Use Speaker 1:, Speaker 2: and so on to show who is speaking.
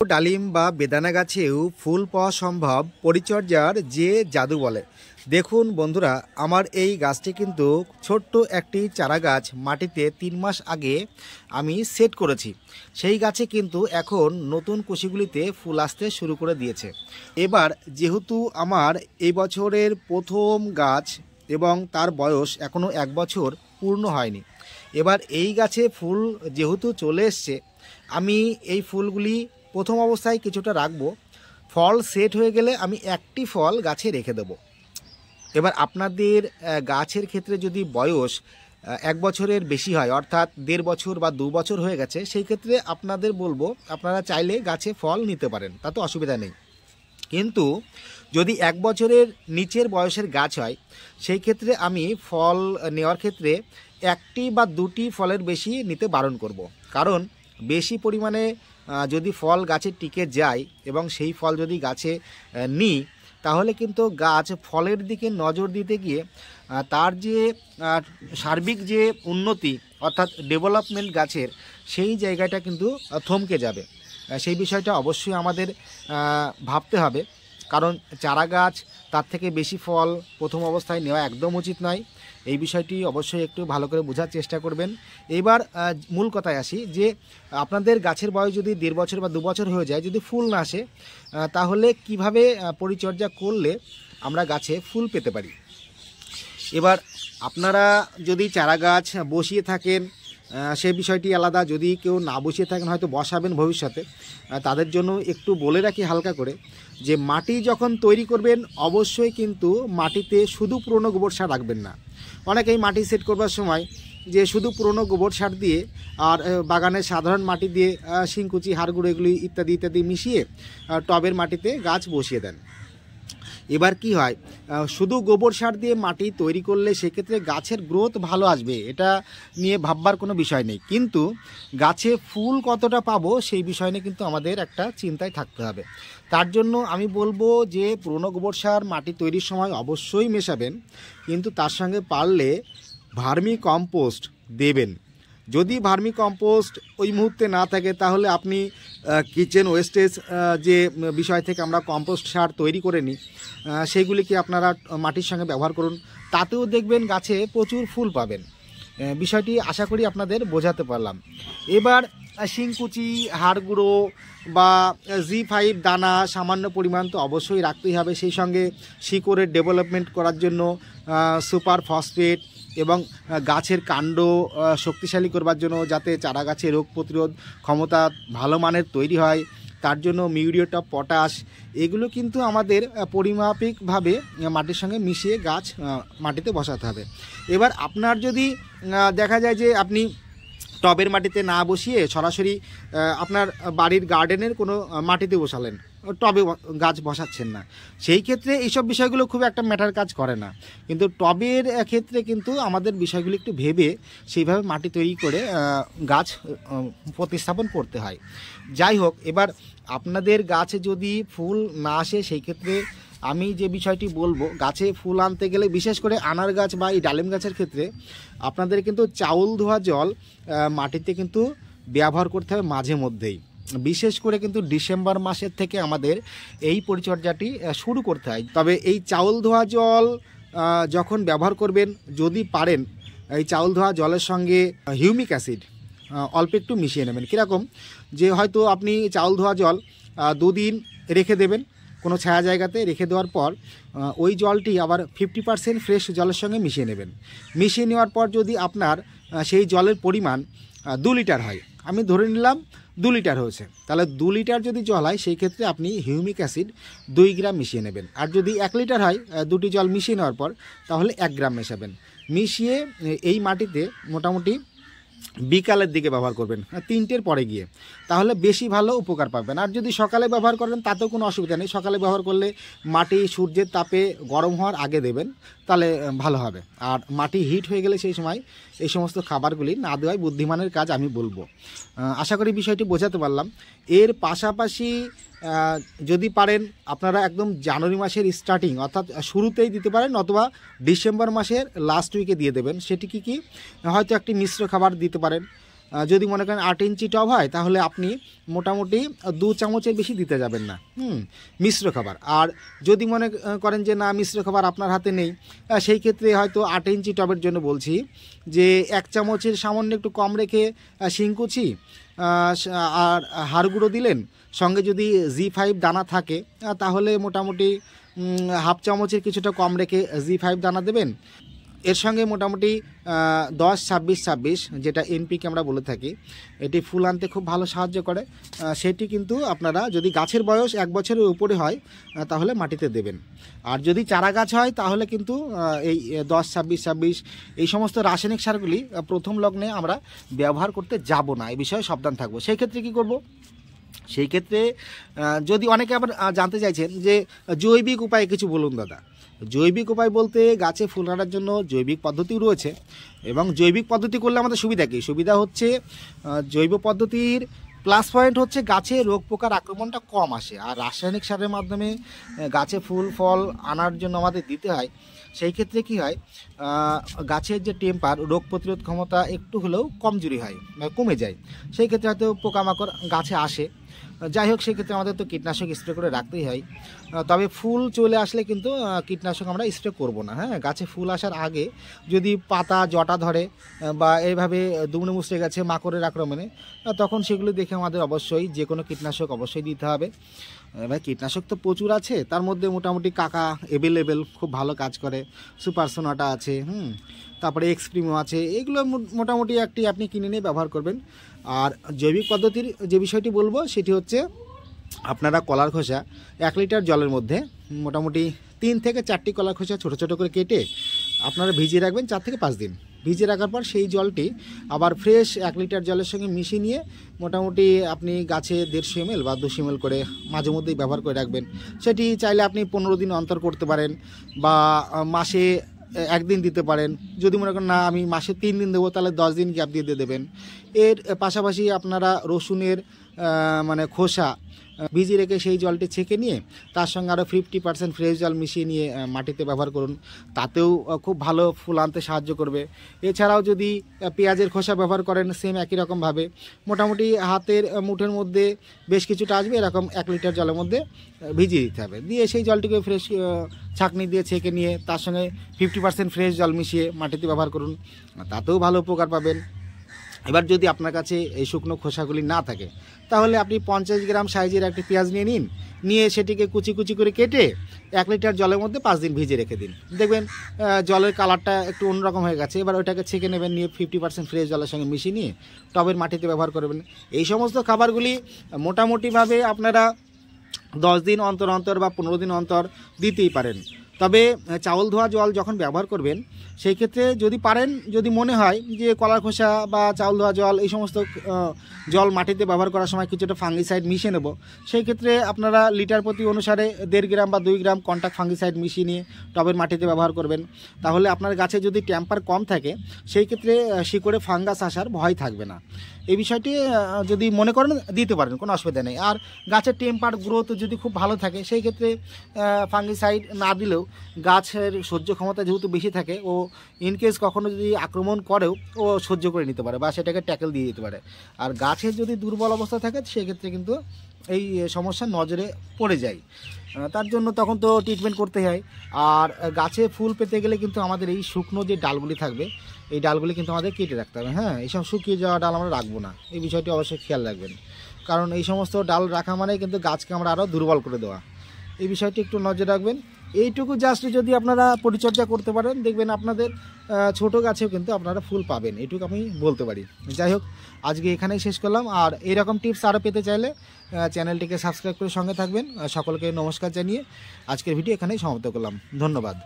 Speaker 1: ডালিম বা বেদানা গাছেও ফুল পাওয়া সম্ভব পরিচর্যার যে জাদু বলে। দেখুন বন্ধুরা, আমার এই গাছটি কিন্তু ছোট্ট একটি চারা গাছ, মাটিতে 3 মাস আগে আমি সেট করেছি। সেই গাছে কিন্তু এখন নতুন কুশিগুলিতে ফুল আসতে শুরু করে দিয়েছে। এবার যেহেতু আমার এই বছরের প্রথম গাছ এবং তার বয়স এখনও 1 বছর পূর্ণ হয়নি, এবার এই গাছে ফুল যেহেতু চলে এসছে, আমি এই ফুলগুলি প্রথম অবস্থায় কিছুটা রাখবো। ফল সেট হয়ে গেলে আমি একটি ফল গাছে রেখে দেব। এবার আপনাদের গাছের ক্ষেত্রে যদি বয়স 1 বছরের বেশি হয়, অর্থাৎ 1.5 বছর বা 2 বছর হয়ে গেছে, সেই ক্ষেত্রে আপনাদের বলবো আপনারা চাইলে গাছে ফল নিতে পারেন, তাতে অসুবিধা নেই। কিন্তু যদি 1 বছরের নিচের বয়সের গাছ হয়, সেই ক্ষেত্রে আমি ফল নেওয়ার ক্ষেত্রে 1টি বা 2টি ফলের বেশি নিতে বারণ করব। কারণ বেশি পরিমাণে যদি ফল গাছে টিকে যায় এবং সেই ফল যদি গাছে নিই, তাহলে কিন্তু গাছ ফলের দিকে নজর দিতে গিয়ে তার যে সার্বিক যে উন্নতি অর্থাৎ ডেভেলপমেন্ট গাছের, সেই জায়গাটা কিন্তু থমকে যাবে। সেই বিষয়টা অবশ্যই আমাদের ভাবতে হবে। কারণ চারা গাছ তার থেকে বেশি ফল প্রথম অবস্থায় নেওয়া একদম উচিত নয়। এই বিষয়টি অবশ্যই একটু ভালো করে বোঝার চেষ্টা করবেন। এবার মূল কথায় আসি যে আপনাদের গাছের বয়স যদি 1.5 বছর বা 2 বছর হয়ে যায়, যদি ফুল না আসে, তাহলে কিভাবে পরিচর্যা করলে আমরা গাছে ফুল পেতে পারি। এবার আপনারা যদি চারা গাছ বসিয়ে থাকেন, সে বিষয়টি আলাদা। যদি কেউ না বসিয়ে থাকেন, হয়তো বসাবেন ভবিষ্যতে, তাদের জন্য একটু বলে রাখি হালকা করে যে মাটি যখন তৈরি করবেন, অবশ্যই কিন্তু মাটিতে শুধু পুরনো গোবর সার রাখবেন না। অনেকেই মাটি সেট করবার সময় যে শুধু পুরনো গোবর সার দিয়ে আর বাগানের সাধারণ মাটি দিয়ে শিংকুচি, হাড়গুঁড়ো এগুলি ইত্যাদি ইত্যাদি মিশিয়ে টবের মাটিতে গাছ বসিয়ে দেন। এবার কি হয়, শুধু গোবর সার দিয়ে মাটি তৈরি করলে সেক্ষেত্রে গাছের গ্রোথ ভালো আসবে, এটা নিয়ে ভাববার কোনো বিষয় নেই। কিন্তু গাছে ফুল কতটা পাবো সেই বিষয় নিয়ে কিন্তু আমাদের একটা চিন্তায় থাকতে হবে। তার জন্য আমি বলবো যে পুরনো গোবর সার মাটি তৈরির সময় অবশ্যই মেশাবেন, কিন্তু তার সঙ্গে পারলে ভার্মি কম্পোস্ট দেবেন। যদি ভার্মি কম্পোস্ট ওই মুহূর্তে না থাকে, তাহলে আপনি কিচেন ওয়েস্টেজ যে বিষয় থেকে আমরা কম্পোস্ট সার তৈরি করে নিই, সেইগুলিকে আপনারা মাটির সঙ্গে ব্যবহার করুন। তাতেও দেখবেন গাছে প্রচুর ফুল পাবেন। বিষয়টি আশা করি আপনাদের বোঝাতে পারলাম। এবার শিংকুচি, হাড়গুঁড়ো বা G5 দানা সামান্য পরিমাণ তো অবশ্যই রাখতেই হবে। সেই সঙ্গে শিকড়ের ডেভেলপমেন্ট করার জন্য সুপার ফসফেট এবং গাছের কাণ্ড শক্তিশালী করবার জন্য, যাতে চারা গাছে রোগ প্রতিরোধ ক্ষমতা ভালো মানের তৈরি হয়, তার জন্য মিউরেট অফ পটাশ, এগুলো কিন্তু আমাদের পরিমাপিকভাবে মাটির সঙ্গে মিশিয়ে গাছ মাটিতে বসাতে হবে। এবার আপনার যদি দেখা যায় যে আপনি টবের মাটিতে না বসিয়ে সরাসরি আপনার বাড়ির গার্ডেনের কোনো মাটিতে বসালেন, টবে গাছ বসাচ্ছেন না, সেই ক্ষেত্রে এইসব বিষয়গুলো খুব একটা ম্যাটার কাজ করে না। কিন্তু টবের ক্ষেত্রে কিন্তু আমাদের বিষয়গুলো একটু ভেবে সেইভাবে মাটি তৈরি করে গাছ প্রতিস্থাপন করতে হয়। যাই হোক, এবার আপনাদের গাছে যদি ফুল না আসে, সেই ক্ষেত্রে আমি যে বিষয়টি বলবো, গাছে ফুল আনতে গেলে, বিশেষ করে আনার গাছ বা এই ডালিম গাছের ক্ষেত্রে, আপনাদের কিন্তু চাউল ধোয়া জল মাটিতে কিন্তু ব্যবহার করতে হবে মাঝে মধ্যেই। বিশেষ করে কিন্তু ডিসেম্বর মাসের থেকে আমাদের এই পরিচর্যাটি শুরু করতে হয়। তবে এই চাউল ধোয়া জল যখন ব্যবহার করবেন, যদি পারেন এই চাউল ধোয়া জলের সঙ্গে হিউমিক অ্যাসিড অল্প একটু মিশিয়ে নেবেন। কীরকম, যে হয়তো আপনি চাউল ধোয়া জল 2 দিন রেখে দেবেন কোনো ছায়া জায়গাতে, রেখে দেওয়ার পর ওই জলটি আবার 50% ফ্রেশ জলের সঙ্গে মিশিয়ে নেবেন। মিশিয়ে নেওয়ার পর যদি আপনার সেই জলের পরিমাণ 2 লিটার হয়, আমি ধরে নিলাম 2 লিটার হয়েছে, তাহলে 2 লিটার যদি জল হয়, সেই ক্ষেত্রে আপনি হিউমিক অ্যাসিড 2 গ্রাম মিশিয়ে নেবেন। আর যদি 1 লিটার হয়, 2টি জল মিশিয়ে নেওয়ার পর, তাহলে 1 গ্রাম মেশাবেন। মিশিয়ে এই মাটিতে মোটামুটি বিকালের দিকে ব্যবহার করবেন, 3টের পরে গিয়ে, তাহলে বেশি ভালো উপকার পাবেন। আর যদি সকালে ব্যবহার করেন, তাতেও কোনো অসুবিধা নেই। সকালে ব্যবহার করলে মাটি সূর্যের তাপে গরম হওয়ার আগে দেবেন, তাহলে ভালো হবে। আর মাটি হিট হয়ে গেলে সেই সময় এই সমস্ত খাবারগুলি না দেওয়াই বুদ্ধিমানের কাজ আমি বলবো। আশা করি বিষয়টি বোঝাতে পারলাম। এর পাশাপাশি যদি পারেন আপনারা একদম জানুয়ারি মাসের স্টার্টিং অর্থাৎ শুরুতেই দিতে পারেন, অথবা ডিসেম্বর মাসের লাস্ট উইকে দিয়ে দেবেন। সেটি কি হয়তো একটি মিশ্র খাবার দিতে পারেন। যদি মনে করেন 8 ইঞ্চি টব হয় তাহলে আপনি মোটামুটি 2 চামচের বেশি দিতে যাবেন না মিশ্র খাবার। আর যদি মনে করেন যে না মিশ্র খাবার আপনার হাতে নেই, সেই ক্ষেত্রে হয়তো 8 ইঞ্চি টবের জন্য বলছি যে 1 চামচের সামান্য একটু কম রেখে শিংকুচি আর হাড় গুঁড়ো দিলেন, সঙ্গে যদি G5 দানা থাকে তাহলে মোটামুটি হাফ চামচের কিছুটা কম রেখে G5 দানা দেবেন। এর সঙ্গে মোটামুটি 10-26-26 যেটা NPK আমরা বলে থাকি, এটি ফুল আনতে খুব ভালো সাহায্য করে। সেটি কিন্তু আপনারা যদি গাছের বয়স 1 বছরের উপরে হয় তাহলে মাটিতে দেবেন। আর যদি চারা গাছ হয় তাহলে কিন্তু এই 10-26-26 এই সমস্ত রাসায়নিক সারগুলি প্রথম লগ্নে আমরা ব্যবহার করতে যাব না, এই বিষয়ে সাবধান থাকবো। সেই ক্ষেত্রে কী করব? সেই ক্ষেত্রে যদি অনেকে আবার জানতে চাইছেন যে জৈবিক উপায়ে কিছু বলুন দাদা। জৈবিক উপায় বলতে গাছে ফুল আনার জন্য জৈবিক পদ্ধতিও রয়েছে, এবং জৈবিক পদ্ধতি করলে আমাদের সুবিধা কী? সুবিধা হচ্ছে জৈব পদ্ধতির প্লাস পয়েন্ট হচ্ছে গাছে রোগ পোকার আক্রমণটা কম আসে। আর রাসায়নিক সারের মাধ্যমে গাছে ফুল ফল আনার জন্য আমাদের দিতে হয়, সেই ক্ষেত্রে কি হয়, গাছের যে টেম্পার রোগ প্রতিরোধ ক্ষমতা একটু হলেও কমজোরি হয় বা কমে যায়। সেই ক্ষেত্রে হয়তো পোকামাকড় গাছে আসে। যাই হোক, সেক্ষেত্রে আমাদের তো কীটনাশক স্প্রে করে রাখতেই হয়। তবে ফুল চলে আসলে কিন্তু কীটনাশক আমরা স্প্রে করব না। হ্যাঁ, গাছে ফুল আসার আগে যদি পাতা জটা ধরে বা এইভাবে দুমড়ে মুচড়ে গেছে মাকড়ের আক্রমণে, তখন সেগুলো দেখে আমাদের অবশ্যই যে কোনো কীটনাশক অবশ্যই দিতে হবে। এবার কীটনাশক তো প্রচুর আছে, তার মধ্যে মোটামুটি কাকা এভেলেবেল খুব ভালো কাজ করে, সুপার সোনাটা আছে, তারপরে এক্সপ্রিমো আছে, এগুলো মোটামুটি একটি আপনি কিনে নিয়ে ব্যবহার করবেন। আর জৈবিক পদ্ধতির যে বিষয়টি বলবো সেটি হচ্ছে আপনারা কলার খোসা 1 লিটার জলের মধ্যে মোটামুটি 3 থেকে 4টি কলার খোসা ছোটো ছোটো করে কেটে আপনারা ভিজিয়ে রাখবেন 4 থেকে 5 দিন। ভিজিয়ে রাখার পর সেই জলটি আবার ফ্রেশ 1 লিটার জলের সঙ্গে মিশিয়ে নিয়ে মোটামুটি আপনি গাছে 150 ml বা 200 ml করে মাঝে মধ্যেই ব্যবহার করে রাখবেন। সেটি চাইলে আপনি 15 দিন অন্তর করতে পারেন বা মাসে 1 দিন দিতে পারেন। যদি মনে করেন না আমি মাসে 3 দিন দেবো, তাহলে 10 দিন গ্যাপ দিয়ে দেবেন। এর পাশাপাশি আপনারা রসুনের মানে খোসা ভিজিয়ে রেখে সেই জলটি ছেঁকে নিয়ে তার সঙ্গে আরও 50% ফ্রেশ জল মিশিয়ে নিয়ে মাটিতে ব্যবহার করুন, তাতেও খুব ভালো ফুল আনতে সাহায্য করবে। এছাড়াও যদি পেঁয়াজের খোসা ব্যবহার করেন সেম একই রকমভাবে মোটামুটি হাতের মুঠের মধ্যে বেশ কিছুটা আসবে, এরকম 1 লিটার জলের মধ্যে ভিজিয়ে দিতে হবে। দিয়ে সেই জলটিকে ফ্রেশ ছাঁকনি দিয়ে ছেঁকে নিয়ে তার সঙ্গে 50% ফ্রেশ জল মিশিয়ে মাটিতে ব্যবহার করুন, তাতেও ভালো উপকার পাবেন। এবার যদি আপনার কাছে এই শুকনো খোসাগুলি না থাকে তাহলে আপনি 50 গ্রাম সাইজের একটি পেঁয়াজ নিয়ে নিন, নিয়ে সেটিকে কুচি কুচি করে কেটে 1 লিটার জলের মধ্যে 5 দিন ভিজিয়ে রেখে দিন। দেখবেন জলের কালারটা একটু অন্যরকম হয়ে গেছে। এবার ওইটাকে ছেঁকে নেবেন, নিয়ে 50% ফ্রেশ জলের সঙ্গে মিশিয়ে নিয়ে টবের মাটিতে ব্যবহার করবেন। এই সমস্ত খাবারগুলি মোটামুটিভাবে আপনারা 10 দিন অন্তর অন্তর বা 15 দিন অন্তর দিতেই পারেন। তবে চাউল ধোয়া জল যখন ব্যবহার করবেন সেই ক্ষেত্রে যদি পারেন, যদি মনে হয় যে কলার খোসা বা চাউল ধোয়া জল এই সমস্ত জল মাটিতে ব্যবহার করার সময় কিছুটা ফাঙ্গিসাইড মিশিয়ে নেব, সেই ক্ষেত্রে আপনারা লিটার প্রতি অনুসারে 1.5 গ্রাম বা 2 গ্রাম কন্টাক্ট ফাঙ্গিসাইড মিশিয়ে নিয়ে টবের মাটিতে ব্যবহার করবেন। তাহলে আপনার গাছে যদি টেম্পার কম থাকে সেই ক্ষেত্রে শিকড়ে ফাঙ্গাস আসার ভয় থাকবে না। এই বিষয়টি যদি মনে করেন দিতে পারেন, কোনো অসুবিধা নেই। আর গাছের টেম্পার গ্রোথ যদি খুব ভালো থাকে সেই ক্ষেত্রে ফাঙ্গিসাইড না দিলেও গাছের সহ্য ক্ষমতা যেহেতু বেশি থাকে, ও ইনকেস কখনো যদি আক্রমণ করেও ও সহ্য করে নিতে পারে বা সেটাকে ট্যাকেল দিয়ে দিতে পারে। আর গাছের যদি দুর্বল অবস্থা থাকে সেক্ষেত্রে কিন্তু এই সমস্যা নজরে পড়ে যায়, তার জন্য তখন তো ট্রিটমেন্ট করতে হয়। আর গাছে ফুল পেতে গেলে কিন্তু আমাদের এই শুকনো যে ডালগুলি থাকবে এই ডালগুলি কিন্তু আমাদের কেটে রাখতে হবে। হ্যাঁ, এইসব শুকিয়ে যাওয়া ডাল আমরা রাখবো না, এই বিষয়টি অবশ্যই খেয়াল রাখবেন, কারণ এই সমস্ত ডাল রাখা মানে কিন্তু গাছকে আমরা আরও দুর্বল করে দেওয়া। এই বিষয়টি একটু নজর রাখবেন। এইটুকু জাস্ট যদি আপনারা পরিচর্যা করতে পারেন দেখবেন আপনাদের ছোট গাছেও কিন্তু আপনারা ফুল পাবেন, এইটুকু আমি বলতে পারি। যাই হোক, আজকে এখানেই শেষ করলাম। আর এরকম টিপস আরও পেতে চাইলে চ্যানেলটিকে সাবস্ক্রাইব করে সঙ্গে থাকবেন। সকলকে নমস্কার জানিয়ে আজকের ভিডিও এখানেই সমাপ্ত করলাম। ধন্যবাদ।